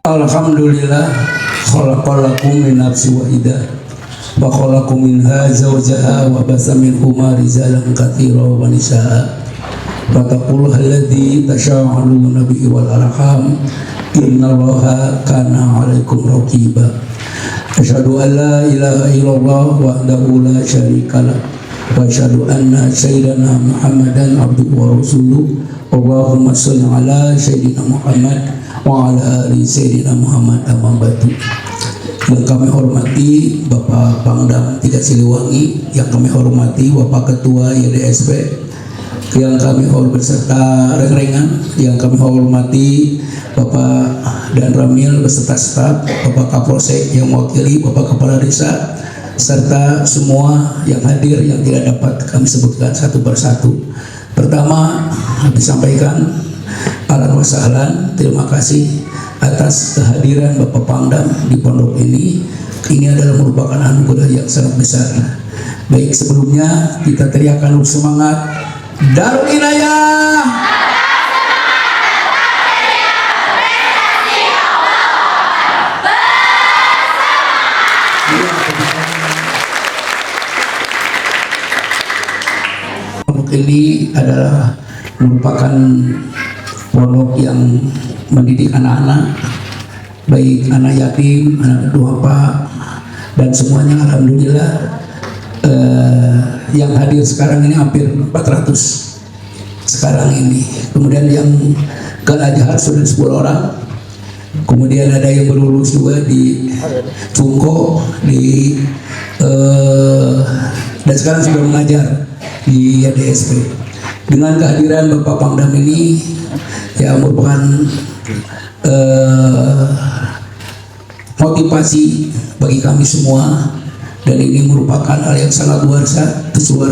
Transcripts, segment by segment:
Alhamdulillah khalaqalakum min nafsin wahidah wa khalaqakum minha zawjaha wa basa minhuma rijalan katsiran wa nisaa. Fattaqullaha alladzi tasaaluna bihi wal arham innallaha kana 'alaikum raqiba. Asyhadu an la ilaha illallah wahdahu la syarika lah wa asyhadu anna sayyidana Muhammadan abduhu wa rasuluh. Allahumma shalli ala sayyidina Muhammad wa ala ali sayyidina Muhammad amma ba'du. Yang kami hormati Bapak Pangdam 3 Siliwangi, yang kami hormati Bapak Ketua YDSP, yang kami hormati beserta reng-rengan, yang kami hormati Bapak Dan Ramil beserta staf, Bapak Kapolsek yang mewakili, Bapak Kepala Desa, serta semua yang hadir yang tidak dapat kami sebutkan satu persatu. Pertama, disampaikan ahlan wa sahlan, terima kasih atas kehadiran Bapak Pangdam di pondok ini. Ini adalah merupakan anugerah yang sangat besar. Baik, sebelumnya kita teriakkan semangat Darul Inayah. Pondok ini adalah merupakan pondok yang mendidik anak-anak, baik anak yatim, anak duafa, dan semuanya alhamdulillah yang hadir sekarang ini hampir 400 sekarang ini. Kemudian yang Al-Azhar sudah 10 orang. Kemudian ada yang berlulus juga di Cungko dan sekarang sudah mengajar di YDSP. Dengan kehadiran Bapak Pangdam ini ya merupakan motivasi bagi kami semua, dan ini merupakan hal yang sangat luar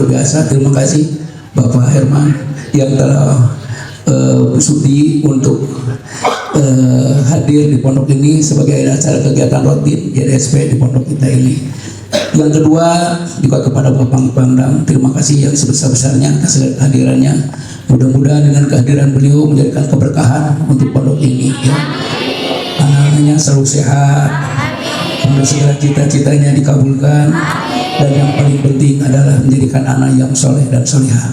biasa. Terima kasih Bapak Herman yang telah bersudi untuk hadir di pondok ini sebagai acara kegiatan rutin YDSP di pondok kita ini. Yang kedua juga kepada Bapak Pangdam, terima kasih yang sebesar-besarnya atas kehadirannya. Mudah-mudahan dengan kehadiran beliau menjadikan keberkahan untuk pondok ini ya. Anak-anaknya selalu sehat, kemudian segala cita-citanya dikabulkan, dan yang paling penting adalah menjadikan anak yang soleh dan solehah.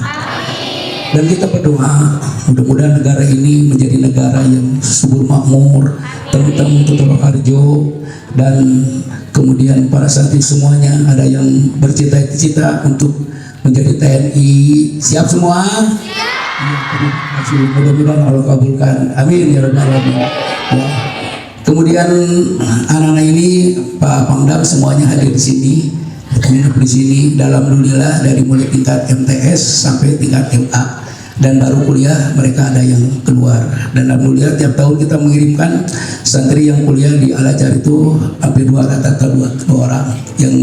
Dan kita berdoa mudah-mudahan negara ini menjadi negara yang subur makmur, tentram untuk harjo, dan kemudian para santri semuanya ada yang bercita-cita untuk menjadi TNI. Siap semua? Mudah-mudahan Allah kabulkan. Amin ya rabbal alamin. Ya. Kemudian anak-anak ini Pak Pangdam semuanya hadir di sini, menginap di sini. Alhamdulillah dari mulai tingkat MTS sampai tingkat MA, dan baru kuliah mereka ada yang keluar. Dan alhamdulillah tiap tahun kita mengirimkan santri yang kuliah di Al-Azhar itu hampir 2 orang yang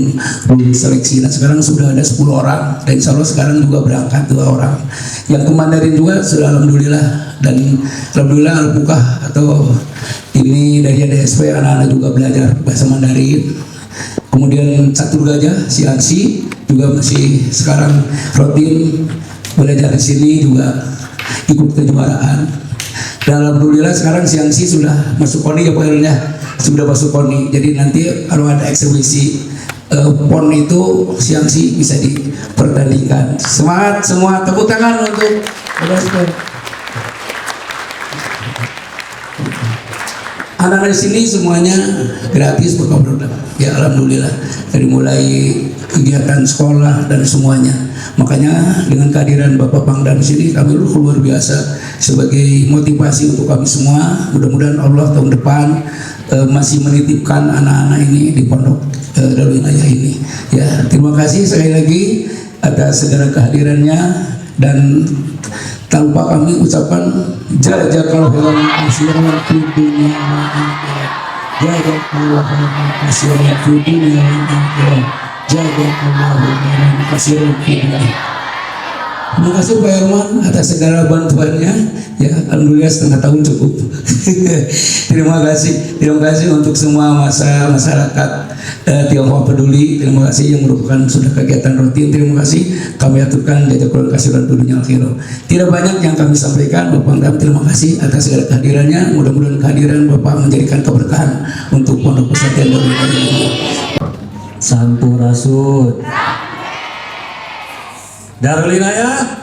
lulus seleksi. Dan sekarang sudah ada 10 orang, dan insya Allah sekarang juga berangkat 2 orang. Yang ke Mandarin juga sudah alhamdulillah, dan alhamdulillah Al-Buqah atau ini dari DSP anak-anak juga belajar bahasa Mandarin. Kemudian Catur Gajah si Ansi juga masih sekarang rutin belajar di sini, juga ikut kejuaraan. Dan alhamdulillah sekarang si Ansi sudah masuk KONI ya Pak Irulnya, sudah masuk KONI. Jadi nanti kalau ada eksebisi PON itu si Ansi bisa dipertandingkan. Semangat semua, tepuk tangan untuk anak-anak di sini semuanya gratis Bapak Pangdam. Ya alhamdulillah, dari mulai kegiatan sekolah dan semuanya. Makanya dengan kehadiran Bapak Pangdam di sini kami luar biasa sebagai motivasi untuk kami semua. Mudah-mudahan Allah tahun depan masih menitipkan anak-anak ini di pondok Darul Inayah ini. Ya, terima kasih sekali lagi atas segala kehadirannya, dan tanpa kami ucapkan jazakallahu khairan fid dunya wal akhirah, jazakallahu khairan fid dunya wal akhirah, jazakallahu khairan fid dunya. Terima kasih Pak Herman atas segala bantuannya. Ya, alhamdulillah setengah tahun cukup. Terima kasih untuk semua masyarakat Tionghoa Peduli, terima kasih yang merupakan sudah kegiatan rutin, terima kasih kami aturkan jazakallahu khairan dunia akhirah. Tidak banyak yang kami sampaikan, Bapak Pangdam terima kasih atas segala kehadirannya, mudah-mudahan kehadiran Bapak menjadikan keberkahan untuk Pondok Pesantren Darul Inayah ini. Sampurasun Darul Inayah.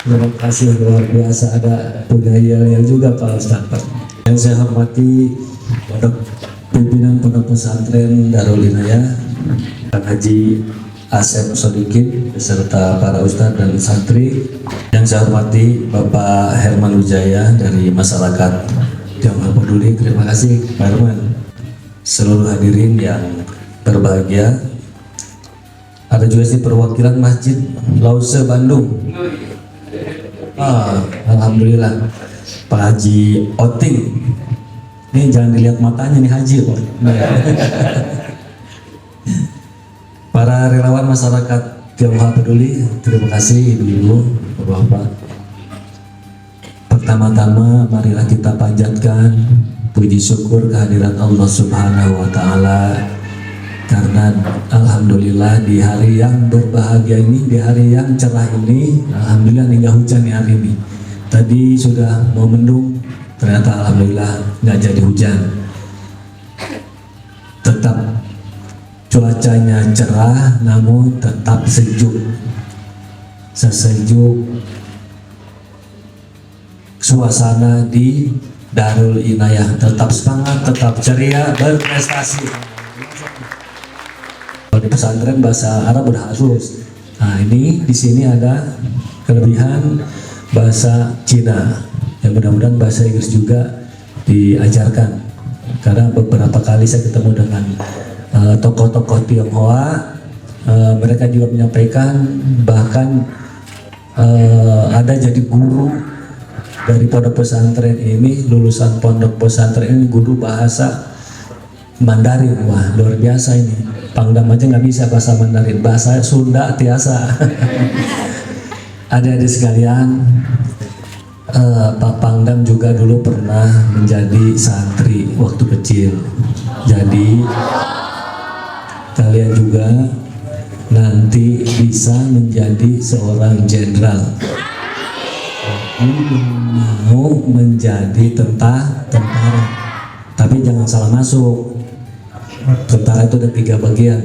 Terima kasih luar biasa, ada pengajian juga Pak Ustadz. Yang saya hormati pimpinan Pondok Pesantren Darul Inayah, Kang Haji Asep Sodikin beserta para ustadz dan santri. Yang saya hormati Bapak Herman Wijaya dari masyarakat Tionghoa Peduli. Terima kasih Pak Herman. Seluruh hadirin yang berbahagia. Ada juga si perwakilan Masjid Lause Bandung. Alhamdulillah Pak Haji Oting. Ini jangan dilihat matanya nih Haji kok. Para relawan masyarakat Tionghoa Peduli, terima kasih ibu-ibu, bapak-bapak. Pertama-tama marilah kita panjatkan puji syukur kehadirat Allah Subhanahu wa Ta'ala, karena alhamdulillah di hari yang berbahagia ini, di hari yang cerah ini, alhamdulillah nggak hujan di hari ini. Tadi sudah mau mendung, ternyata alhamdulillah nggak jadi hujan. Tetap cuacanya cerah, namun tetap sejuk. Sesejuk suasana di Darul Inayah, tetap semangat, tetap ceria, berprestasi. Di pesantren bahasa Arab udah halus. Nah ini di sini ada kelebihan bahasa Cina. Yang mudah-mudahan bahasa Inggris juga diajarkan. Karena beberapa kali saya ketemu dengan tokoh-tokoh Tionghoa, mereka juga menyampaikan bahkan ada jadi guru dari pondok pesantren ini, lulusan pondok pesantren ini guru bahasa Mandarin. Wah luar biasa ini. Pangdam aja nggak bisa bahasa Mandarin, bahasa Sunda tiasa. Adik-adik sekalian, Pak Pangdam juga dulu pernah menjadi santri waktu kecil. Jadi kalian juga nanti bisa menjadi seorang jenderal. Mau menjadi tentara, tapi jangan salah masuk. Tentara itu ada 3 bagian: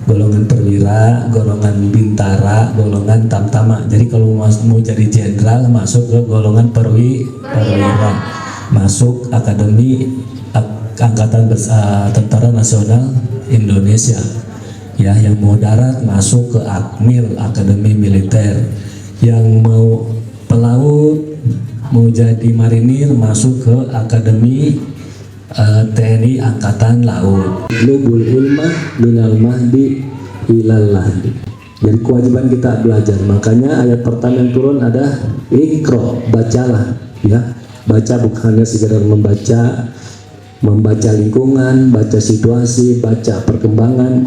golongan perwira, golongan bintara, golongan tamtama. Jadi kalau mau jadi jenderal masuk ke golongan perwira, masuk akademi Angkatan Tentara Nasional Indonesia. Ya, yang mau darat masuk ke Akmil, Akademi Militer. Yang mau pelaut, mau jadi marinir masuk ke Akademi TNI Angkatan Laut. Lubul ilmah minal mahdi ilal lahdi. Jadi kewajiban kita belajar. Makanya ayat pertama yang turun ada Iqra, bacalah. Ya, baca bukan hanya sekedar membaca lingkungan, baca situasi, baca perkembangan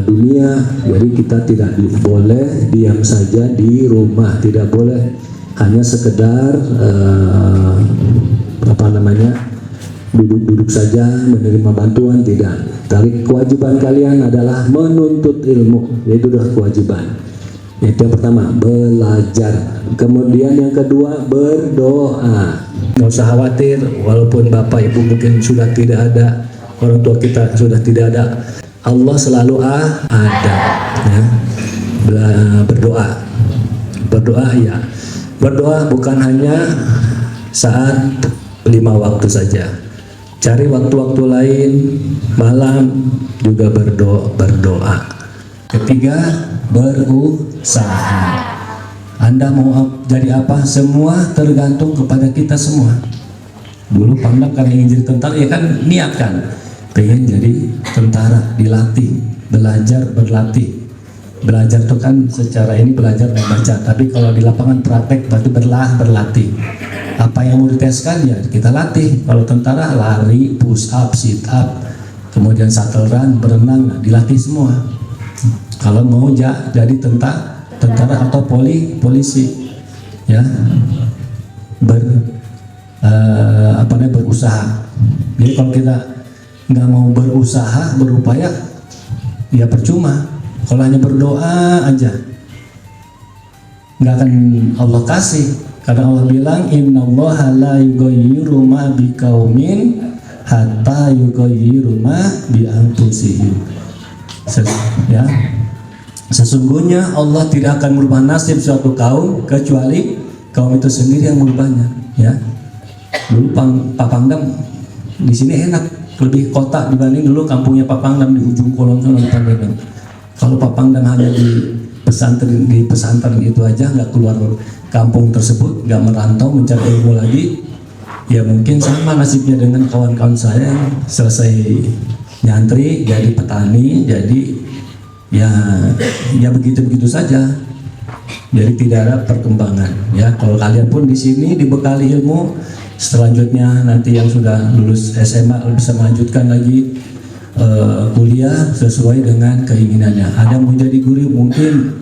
dunia. Jadi kita tidak boleh diam saja di rumah, tidak boleh hanya sekedar duduk-duduk saja menerima bantuan, tidak. Tapi kewajiban kalian adalah menuntut ilmu, yaitu adalah kewajiban. Itu yang pertama, belajar. Kemudian yang kedua, berdoa. Nggak usah khawatir, walaupun bapak ibu mungkin sudah tidak ada, orang tua kita sudah tidak ada, Allah selalu ada. Ya. Berdoa ya. Berdoa bukan hanya saat 5 waktu saja. Cari waktu-waktu lain, malam juga berdoa. Ketiga, berusaha. Anda mau jadi apa? Semua tergantung kepada kita semua. Dulu Pangdam kan ingin jadi tentara, ya kan niat kan, pengen jadi tentara, dilatih, belajar, berlatih. Belajar itu kan secara ini belajar membaca, tapi kalau di lapangan praktek berarti berlatih. Apa yang mau diteskan ya kita latih. Kalau tentara lari, push up, sit up, kemudian shuttle run, berenang, dilatih semua. Kalau mau jadi tentara tentara atau polisi, ya, berusaha. Jadi kalau kita nggak mau berusaha, berupaya, ya percuma. Kalau hanya berdoa aja, nggak akan Allah kasih. Karena Allah bilang, Innallaha la yughayyiru ma biqaumin hatta yughayyiru ma bi anfusihim. Ya, sesungguhnya Allah tidak akan merubah nasib suatu kaum kecuali kaum itu sendiri yang merubahnya. Ya, dulu Pak Pangdam di sini enak, lebih kota dibanding dulu kampungnya Pak Pangdam di ujung kolong sana di Pandeglang. Kalau Pak Pangdam hanya di pesantren itu aja, nggak keluar kampung tersebut, nggak merantau mencari ilmu lagi, ya mungkin sama nasibnya dengan kawan-kawan saya yang selesai nyantri jadi petani, jadi ya begitu saja. Jadi tidak ada perkembangan. Ya, kalau kalian pun di sini dibekali ilmu, selanjutnya nanti yang sudah lulus SMA bisa melanjutkan lagi kuliah sesuai dengan keinginannya. Ada mau jadi guru, mungkin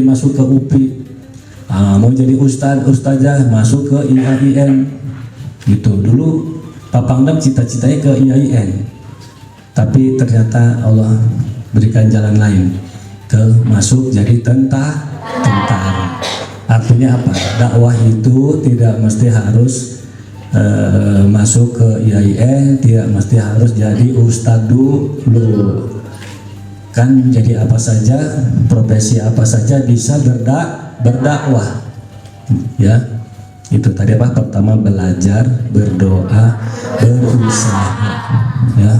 masuk ke UPI, mau jadi ustazah masuk ke IAIN gitu. Dulu Pak Pangdam cita-citanya ke IAIN, tapi ternyata Allah berikan jalan lain, ke masuk jadi tentara. Artinya apa? Dakwah itu tidak mesti harus masuk ke IAIN, tidak mesti harus jadi ustadz dulu. Kan jadi apa saja, profesi apa saja bisa berdakwah. Ya, itu tadi apa? Pertama belajar, berdoa, berusaha. Ya.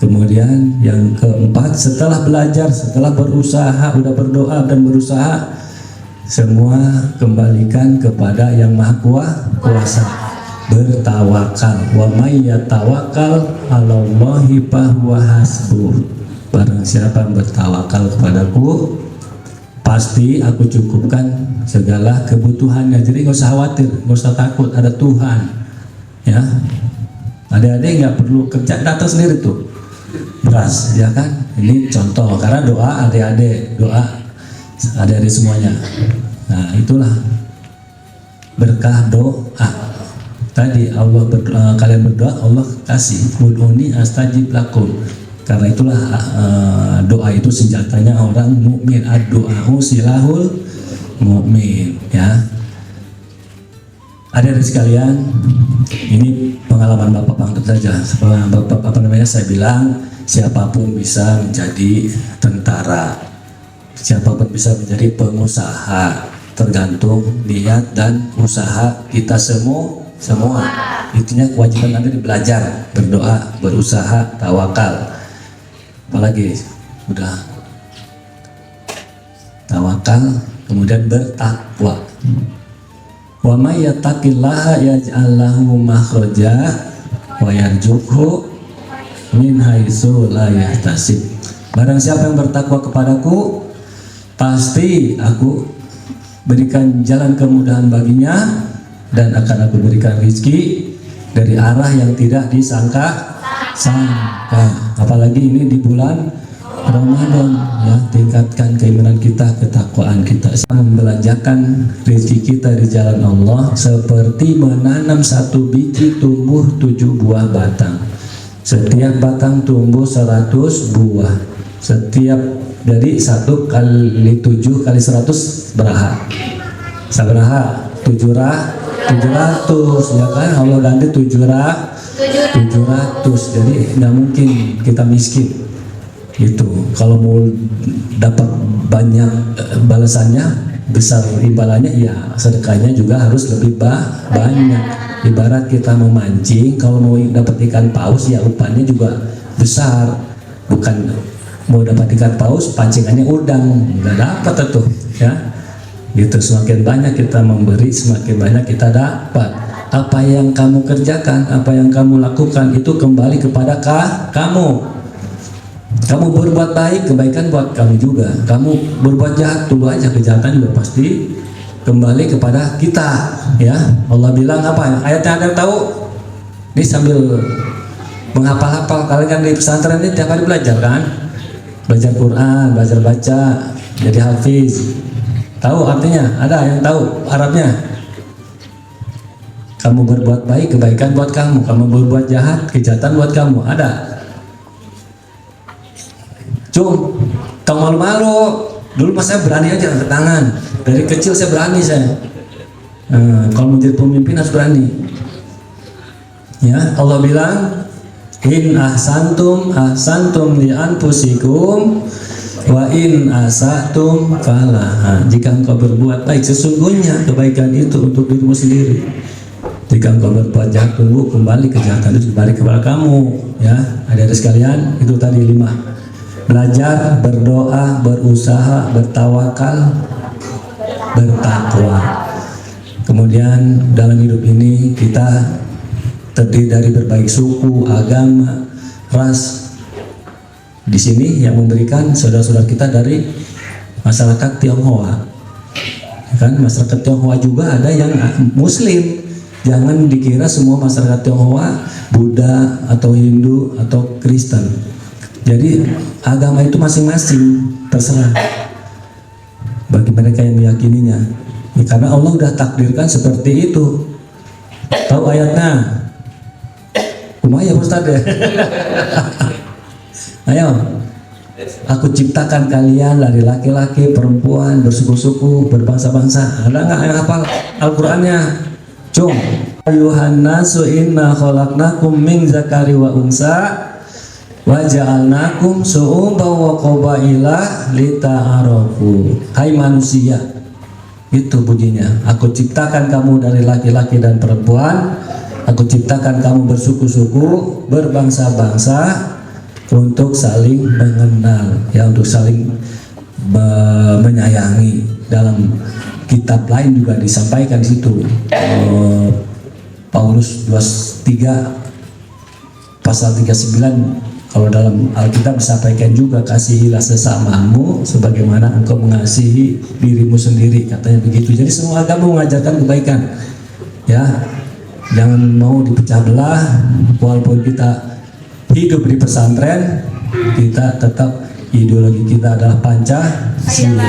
Kemudian yang keempat, setelah belajar, setelah berusaha, udah berdoa dan berusaha, semua kembalikan kepada yang Maha Kuasa. Bertawakal, wa may yatawakkal 'alallahi fahuwa hasbuh. Barang siapa yang bertawakal kepadaku, pasti aku cukupkan segala kebutuhannya. Jadi nggak usah khawatir, nggak usah takut, ada Tuhan. Ya, adik-adik nggak perlu kerja, datang sendiri tuh beras, ya kan? Ini contoh, karena doa adik-adik, semuanya. Nah, itulah berkah doa. Tadi kalian berdoa, Allah kasih. Ud'uni astajib lakum. Karena itulah doa itu senjatanya orang mukmin. Ad-du'a'u silahul mukmin. Ya. Adik-adik sekalian, ini pengalaman Bapak Pangdam saja. Saya bilang siapapun bisa menjadi tentara, siapapun bisa menjadi pengusaha, tergantung niat dan usaha kita semua. Intinya kewajiban Anda belajar, berdoa, berusaha, tawakal. Apalagi udah tawakal, kemudian bertakwa. Wa may yattaqillaha yaj'al lahu makhraja wa yarzuqhu min haitsu la yahtasib. Barang siapa yang bertakwa kepadaku, pasti aku berikan jalan kemudahan baginya, dan akan aku berikan rezeki dari arah yang tidak disangka-sangka. Apalagi ini di bulan Ramadan, ya, tingkatkan keimanan kita, ketakwaan kita. Membelanjakan rezeki kita di jalan Allah seperti menanam satu biji tumbuh 7 buah batang. Setiap batang tumbuh 100 buah. Setiap dari 1 kali 7 kali 100 beraha. Sabaraha 700, ya kan? Allah ganti 700. Jadi nggak mungkin kita miskin. Itu kalau mau dapat banyak balasannya, besar imbalannya, ya sedekahnya juga harus lebih banyak. Ibarat kita memancing, kalau mau dapat ikan paus, ya umpannya juga besar. Bukan mau dapat ikan paus, pancingannya udang, nggak dapat tuh, ya. Gitu, semakin banyak kita memberi, semakin banyak kita dapat. Apa yang kamu kerjakan, apa yang kamu lakukan, itu kembali kepada kamu. Kamu berbuat baik, kebaikan buat kamu juga. Kamu berbuat jahat, tunggu aja, kejahatan juga pasti kembali kepada kita. Ya, Allah bilang apa? Ayatnya ada yang tahu? Ini sambil menghafal-hafal. Kalian kan di pesantren ini tiap hari belajar kan? Belajar Quran, belajar baca. jadi hafiz. Tahu artinya? Ada yang tahu Arabnya? Kamu berbuat baik, kebaikan buat kamu. Kamu berbuat jahat, kejahatan buat kamu. Ada? Cung, tong malu-malu. Dulu pas saya berani aja angkat tangan. Dari kecil saya berani saya. Kalau menjadi pemimpin harus berani. Ya, Allah bilang, in ahsantum li anfusikum wa in asatum falaha. Jika engkau berbuat baik, sesungguhnya kebaikan itu untuk dirimu sendiri. Jika engkau berbuat jahat, tunggu kembali kejahatan itu kembali kepada kamu. Ya, adik-adik sekalian, itu tadi 5. Belajar, berdoa, berusaha, bertawakal, bertakwa. Kemudian dalam hidup ini kita terdiri dari berbagai suku, agama, ras. Di sini yang memberikan saudara-saudara kita dari masyarakat Tionghoa. Kan masyarakat Tionghoa juga ada yang Muslim. Jangan dikira semua masyarakat Tionghoa Buddha atau Hindu atau Kristen. Jadi agama itu masing-masing terserah bagi mereka yang meyakininya. Ya, karena Allah sudah takdirkan seperti itu. Tahu ayatnya? Lumayan Ustaz ya. Ayo, aku ciptakan kalian dari laki-laki, perempuan, bersuku-suku, berbangsa-bangsa. Ada nggak yang hafal Al-Qur'annya? Cung. Ayuhan nasu inna khalaqnakum min zakari wa unsa wa ja'alnakum su'uban wa qabaila lita'arafu. Hai manusia, itu bunyinya. Aku ciptakan kamu dari laki-laki dan perempuan. Aku ciptakan kamu bersuku-suku, berbangsa-bangsa untuk saling mengenal, ya, untuk saling menyayangi. Dalam kitab lain juga disampaikan di situ. Paulus 23 pasal 39, kalau dalam Alkitab disampaikan juga, kasihilah sesamamu sebagaimana engkau mengasihi dirimu sendiri, katanya begitu. Jadi semua agama mengajarkan kebaikan, ya. Jangan mau dipecah belah. Walaupun kita hidup di pesantren, kita tetap ideologi kita adalah Pancasila,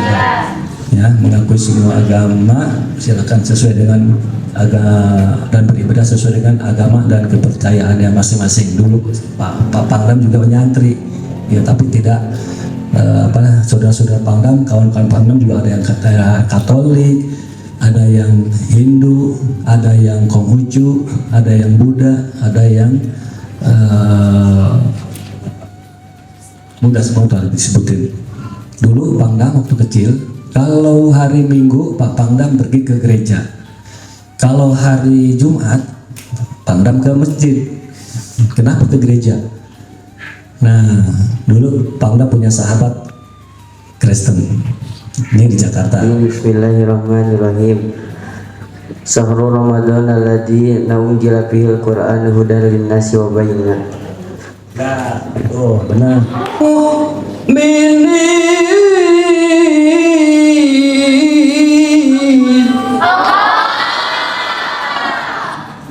ya, mengakui semua agama. Silakan sesuai dengan agama dan beribadah sesuai dengan agama dan kepercayaannya masing-masing. Dulu Pak Pangdam juga menyantri, ya, tapi tidak saudara-saudara Pangdam, kawan-kawan Pangdam juga ada yang Katolik, ada yang Hindu, ada yang Konghucu, ada yang Buddha, ada yang mudah semua disebutin. Dulu Pangdam waktu kecil, kalau hari Minggu Pak Pangdam pergi ke gereja. Kalau hari Jumat, Pangdam ke masjid. Kenapa ke gereja? Nah, dulu Pangdam punya sahabat Kristen. Ini di Jakarta. Bismillahirrahmanirrahim. Syahrul Ramadan alladzi unzila fihil Qur'an hudan lin-nasi wa bayyinat. Nah, oh benar.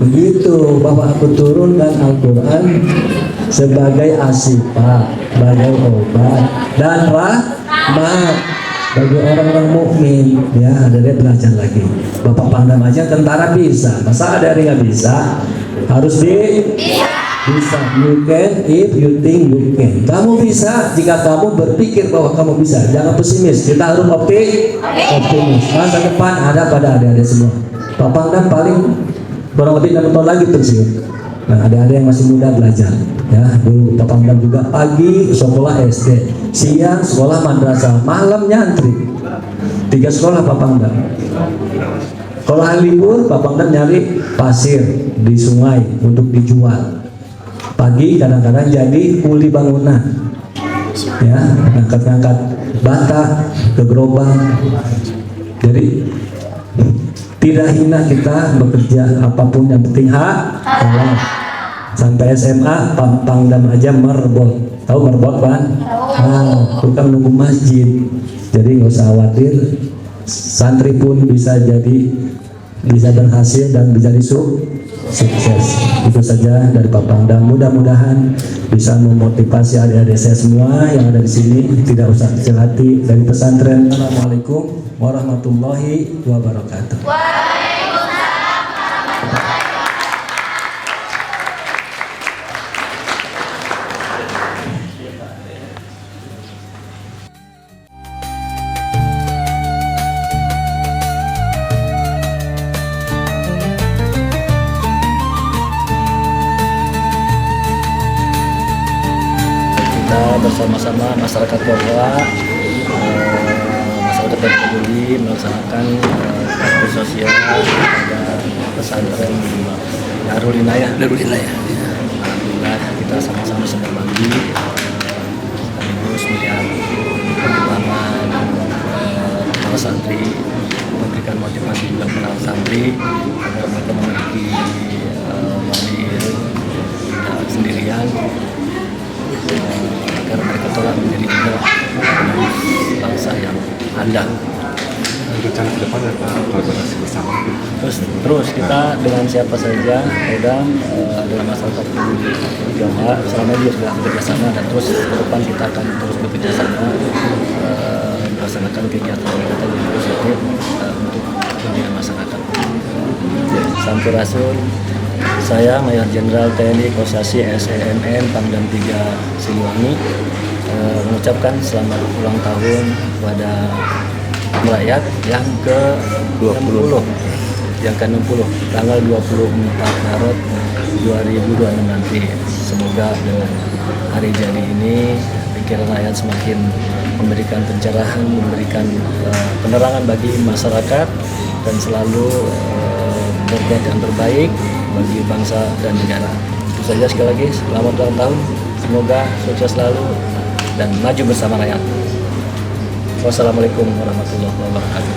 Begitu Bapak, aku turunkan Al-Quran sebagai asifah, sebagai obat dan rahmat bagi orang-orang mukmin. Ya, ada dia belajar lagi. Bapak Pangdam aja tentara bisa, masa ada yang nggak bisa? Harus bisa. You can if you think you can. Kamu bisa jika kamu berpikir bahwa kamu bisa. Jangan pesimis. Kita harus optimis. Masa depan ada pada adik-adik semua. Pak Pangdam paling kurang lebih 6 tahun lagi pensiun. Nah, ada yang masih muda belajar. Ya, dulu Pak Pangdam juga pagi sekolah SD, siang sekolah madrasah, malam nyantri. 3 sekolah Pak Pangdam. Kalau hari libur, Pak Pangdam nyari pasir di sungai untuk dijual. Pagi kadang-kadang jadi kuli bangunan. Ya, ngangkat-ngangkat bata ke gerobak. Jadi tidak hina kita bekerja apapun, yang penting halal. Sampai SMA Pangdam aja merbot. Tahu merbot kan? Nah, bukan nunggu masjid. Jadi nggak usah khawatir. Santri pun bisa berhasil dan bisa sukses. Itu saja dari Pak Pangdam. Mudah-mudahan bisa memotivasi adik-adik saya semua yang ada di sini, tidak usah kecil hati, dari pesantren. Assalamualaikum warahmatullahi wabarakatuh. Kita bersama-sama masyarakat Goa, masyarakat yang peduli melaksanakan bakti sosial pada pesantren Darul Inayah. Alhamdulillah kita sama-sama sedang berbagi sekaligus melihat perkembangan para santri, memberikan motivasi juga kepada santri agar mereka memiliki mandiri sendirian, agar mereka telah menjadi penerus bangsa yang handal. Rencana ke depan apa kolaborasi bersama? Terus kita dengan siapa saja program dalam masyarakat Jawa selama ini sudah bekerjasama, dan terus ke depan kita akan terus bekerjasama melaksanakan kegiatan-kegiatan yang positif untuk kepentingan masyarakat. Sampurasun. Saya Mayor Jenderal TNI Kosasi SEMN Pangdam 3 Siliwangi mengucapkan selamat ulang tahun kepada rakyat yang ke-60 tanggal 24 Maret 2026 nanti. Semoga dengan hari jadi ini pikiran rakyat semakin memberikan pencerahan, memberikan penerangan bagi masyarakat, dan selalu berbuat yang terbaik bagi bangsa dan negara. Itu saja, sekali lagi selamat ulang tahun, semoga sukses selalu dan maju bersama rakyat. Wassalamualaikum warahmatullahi wabarakatuh.